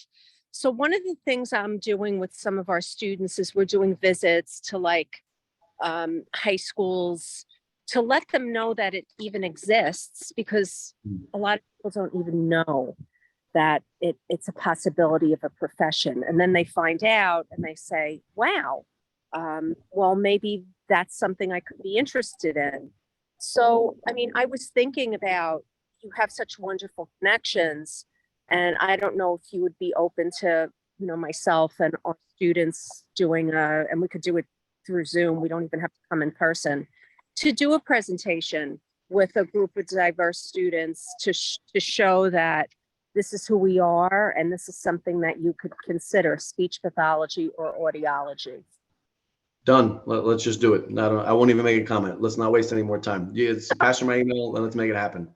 So one of the things I'm doing with some of our students is we're doing visits to like high schools to let them know that it even exists, because a lot of people don't even know that it's a possibility of a profession. And then they find out and they say, wow, well, maybe that's something I could be interested in. So, I mean, I was thinking about, you have such wonderful connections, and I don't know if you would be open to, you know, myself and our students doing and we could do it through Zoom. We don't even have to come in person, to do a presentation with a group of diverse students to show that this is who we are, and this is something that you could consider, speech pathology or audiology. Done. Let's just do it. I won't even make a comment. Let's not waste any more time. Yeah, pass her my email and let's make it happen.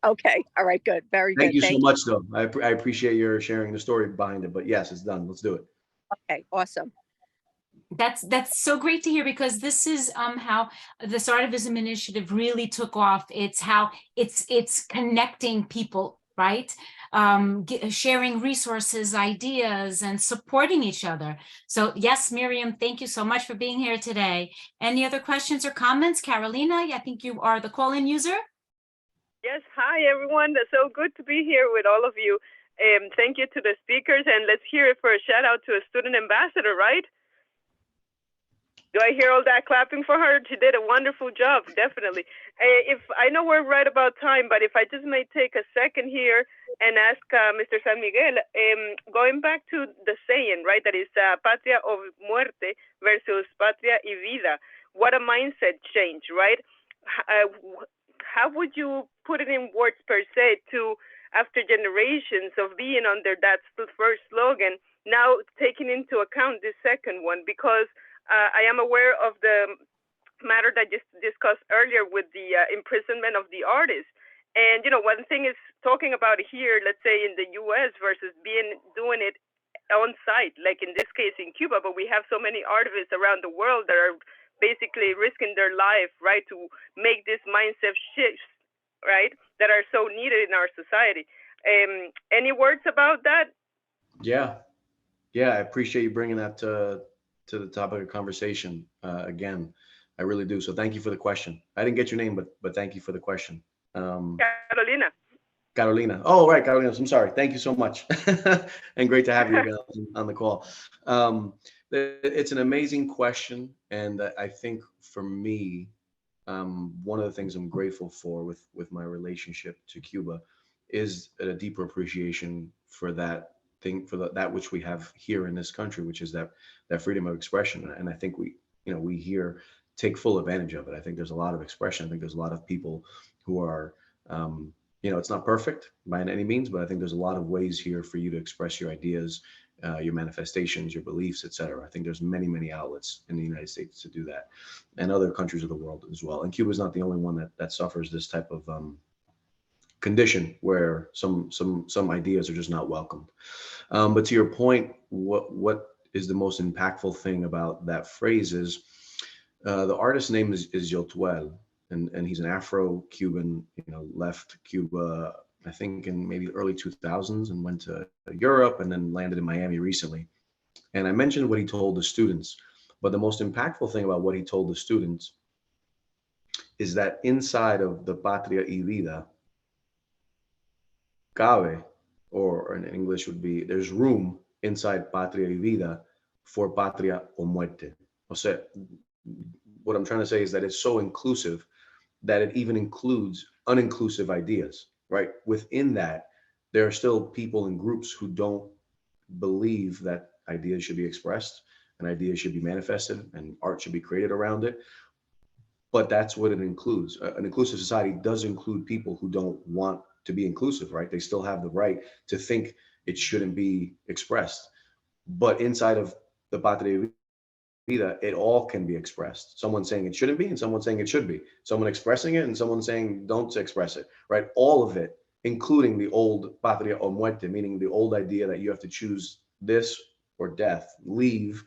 Okay. All right. Good. Very good. Thank you so much, though. I appreciate your sharing the story behind it. But yes, it's done. Let's do it. Okay. Awesome. That's so great to hear, because this is how this ARTIVISM initiative really took off. It's how it's connecting people, right? Sharing resources, ideas, and supporting each other. So yes, Miriam, thank you so much for being here today. Any other questions or comments? Carolina, I think you are the call-in user. Yes, hi everyone. It's so good to be here with all of you. Thank you to the speakers, and let's hear it for a shout out to a student ambassador, right? Do I hear all that clapping for her? She did a wonderful job, definitely. If I know we're right about time, but if I just may take a second here and ask Mr. San Miguel, going back to the saying, right, that is patria o muerte versus patria y vida. What a mindset change, right? How would you put it in words per se to, after generations of being under that first slogan, now taking into account this second one? Because I am aware of the matter that just discussed earlier with the imprisonment of the artists. And, you know, one thing is talking about here, let's say in the US versus doing it on site, like in this case in Cuba, but we have so many artists around the world that are basically risking their life, right, to make this mindset shift, right, that are so needed in our society. Any words about that? Yeah, I appreciate you bringing that to the topic of conversation again. I really do. So thank you for the question. I didn't get your name, but thank you for the question. Carolina. Oh, right, Carolina. I'm sorry. Thank you so much. And great to have you again on the call. It's an amazing question. And I think for me, one of the things I'm grateful for with my relationship to Cuba is a deeper appreciation for that thing, for that which we have here in this country, which is that freedom of expression. And I think we here take full advantage of it. I think there's a lot of expression. I think there's a lot of people who are, it's not perfect by any means, but I think there's a lot of ways here for you to express your ideas, your manifestations, your beliefs, etc. I think there's many outlets in the United States to do that, and other countries of the world as well. And Cuba is not the only one that suffers this type of condition where some ideas are just not welcomed. But to your point, what is the most impactful thing about that phrase is the artist's name is Yotuel, and he's an Afro-Cuban, left Cuba, I think in maybe early 2000s, and went to Europe and then landed in Miami recently. And I mentioned what he told the students, but the most impactful thing about what he told the students is that inside of the patria y vida, cabe, or in English would be, there's room inside patria y vida for patria o muerte. O sea, what I'm trying to say is that it's so inclusive that it even includes uninclusive ideas, right? Within that, there are still people and groups who don't believe that ideas should be expressed and ideas should be manifested and art should be created around it. But that's what it includes. An inclusive society does include people who don't want to be inclusive, right? They still have the right to think it shouldn't be expressed. But inside of the Patria Vida, it all can be expressed. Someone saying it shouldn't be and someone saying it should be. Someone expressing it and someone saying don't express it, right? All of it, including the old patria o muerte, meaning the old idea that you have to choose this or death, leave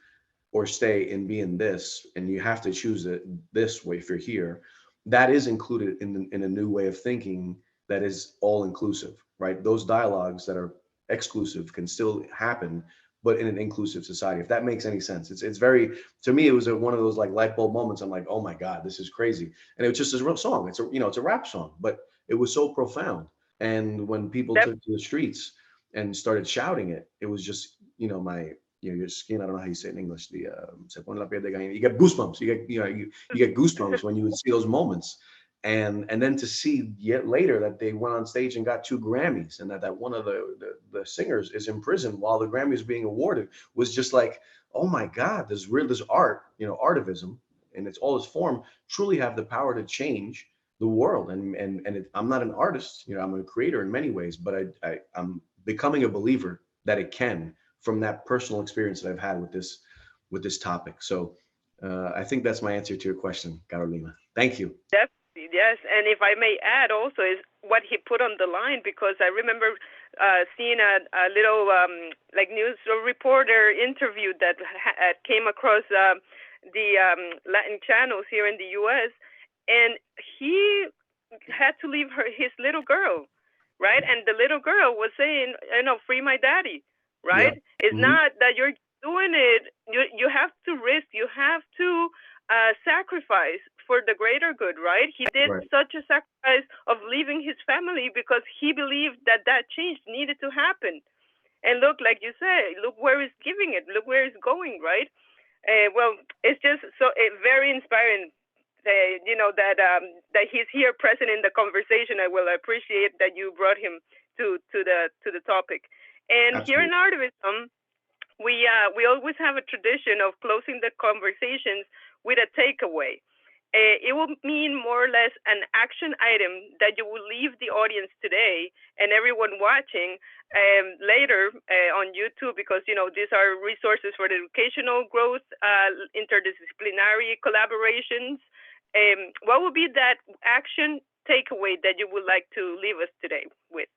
or stay and be in this, and you have to choose it this way if you're here. That is included in a new way of thinking that is all inclusive, right? Those dialogues that are exclusive can still happen, but in an inclusive society, if that makes any sense. It's very, to me, it was one of those like light bulb moments. I'm like, oh my God, this is crazy. And it was just a real song. It's a, it's a rap song, but it was so profound. And when people took to the streets and started shouting it, it was just, your skin, I don't know how you say it in English, se pone la piel de gallina. You get goosebumps. You get goosebumps when you would see those moments. And then to see yet later that they went on stage and got 2 Grammys, and that one of the singers is in prison while the Grammy is being awarded, was just like, oh my God, this art, ARTIVISM in its all its form truly have the power to change the world. I'm not an artist, I'm a creator in many ways, but I'm becoming a believer that it can, from that personal experience that I've had with this topic. So I think that's my answer to your question, Carolina. Thank you. Yes, and if I may add also is what he put on the line, because I remember seeing a little news reporter interview that came across the Latin channels here in the U.S., and he had to leave his little girl, right? And the little girl was saying, free my daddy, right? Yeah. It's not that you're doing it, you have to risk, you have to sacrifice for the greater good, right? He did such a sacrifice of leaving his family because he believed that change needed to happen. And look, like you say, look where he's giving it, look where it's going, right? Well, it's just so very inspiring, that he's here present in the conversation. I will appreciate that you brought him to the topic. And Absolutely. Here in ARTIVISM, we always have a tradition of closing the conversations with a takeaway. It will mean more or less an action item that you will leave the audience today and everyone watching later on YouTube, because these are resources for the educational growth, interdisciplinary collaborations. What would be that action takeaway that you would like to leave us today with?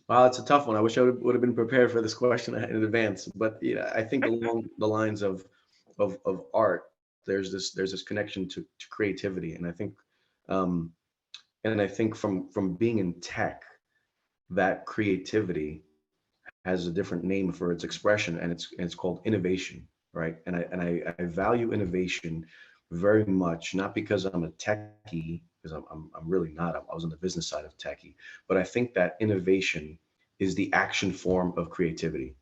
Wow, it's a tough one. I wish I would have been prepared for this question in advance. But I think along the lines of art, there's this connection to creativity, and I think from being in tech, that creativity has a different name for its expression, and it's called innovation, right? And I value innovation very much, not because I'm a techie, because I'm really not. I was on the business side of techie, but I think that innovation is the action form of creativity.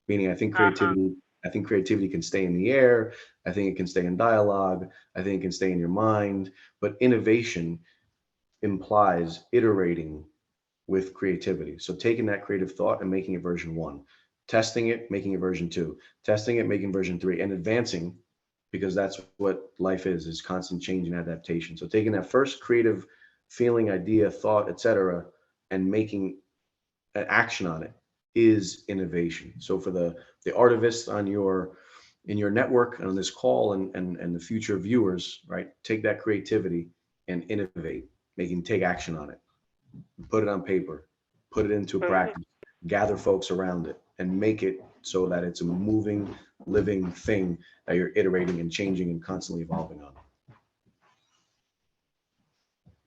Meaning, I think creativity can stay in the air. I think it can stay in dialogue. I think it can stay in your mind. But innovation implies iterating with creativity. So taking that creative thought and making it version 1, testing it, making it version 2, testing it, making version 3, and advancing, because that's what life is constant change and adaptation. So taking that first creative feeling, idea, thought, etc., and making an action on it is innovation. So for the artivists in your network and on this call and the future viewers, right, take that creativity and innovate, take action on it, put it on paper, put it into practice, gather folks around it, and make it so that it's a moving, living thing that you're iterating and changing and constantly evolving on.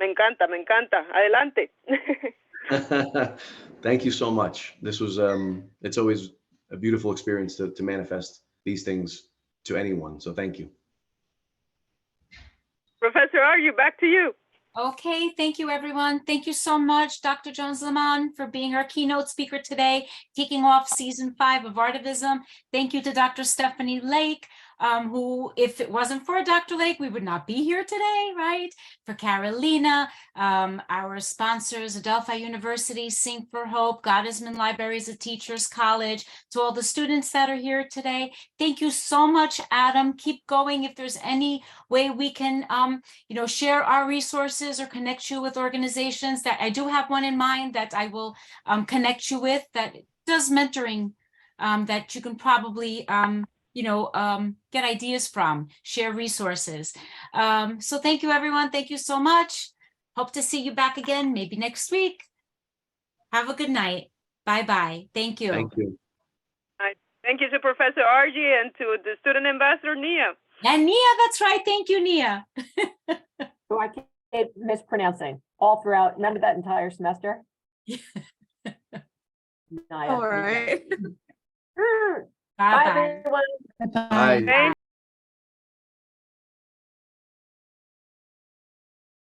Me encanta. Adelante. Thank you so much. This was, it's always a beautiful experience to manifest these things to anyone. So thank you. Professor Argue, back to you. Okay, thank you, everyone. Thank you so much, Dr. Jones LaMon, for being our keynote speaker today, kicking off season 5 of ARTIVISM. Thank you to Dr. Stephanie Lake, who, if it wasn't for Dr. Lake, we would not be here today, right? For Carolina, our sponsors, Adelphi University, Sing for Hope, Gottesman Libraries of Teachers College, to all the students that are here today. Thank you so much, Adam. Keep going. If there's any way we can, share our resources or connect you with organizations, that I do have one in mind that I will connect you with that does mentoring, that you can probably, get ideas from, share resources. So thank you, everyone. Thank you so much. Hope to see you back again, maybe next week. Have a good night. Bye-bye. Thank you. Thank you. Thank you to Professor Argy and to the student ambassador, Nia. And Nia, that's right. Thank you, Nia. So I keep mispronouncing all throughout. Remember that entire semester? Naya. All right. Bye, Bye-bye. everyone. Bye-bye. Bye. Thank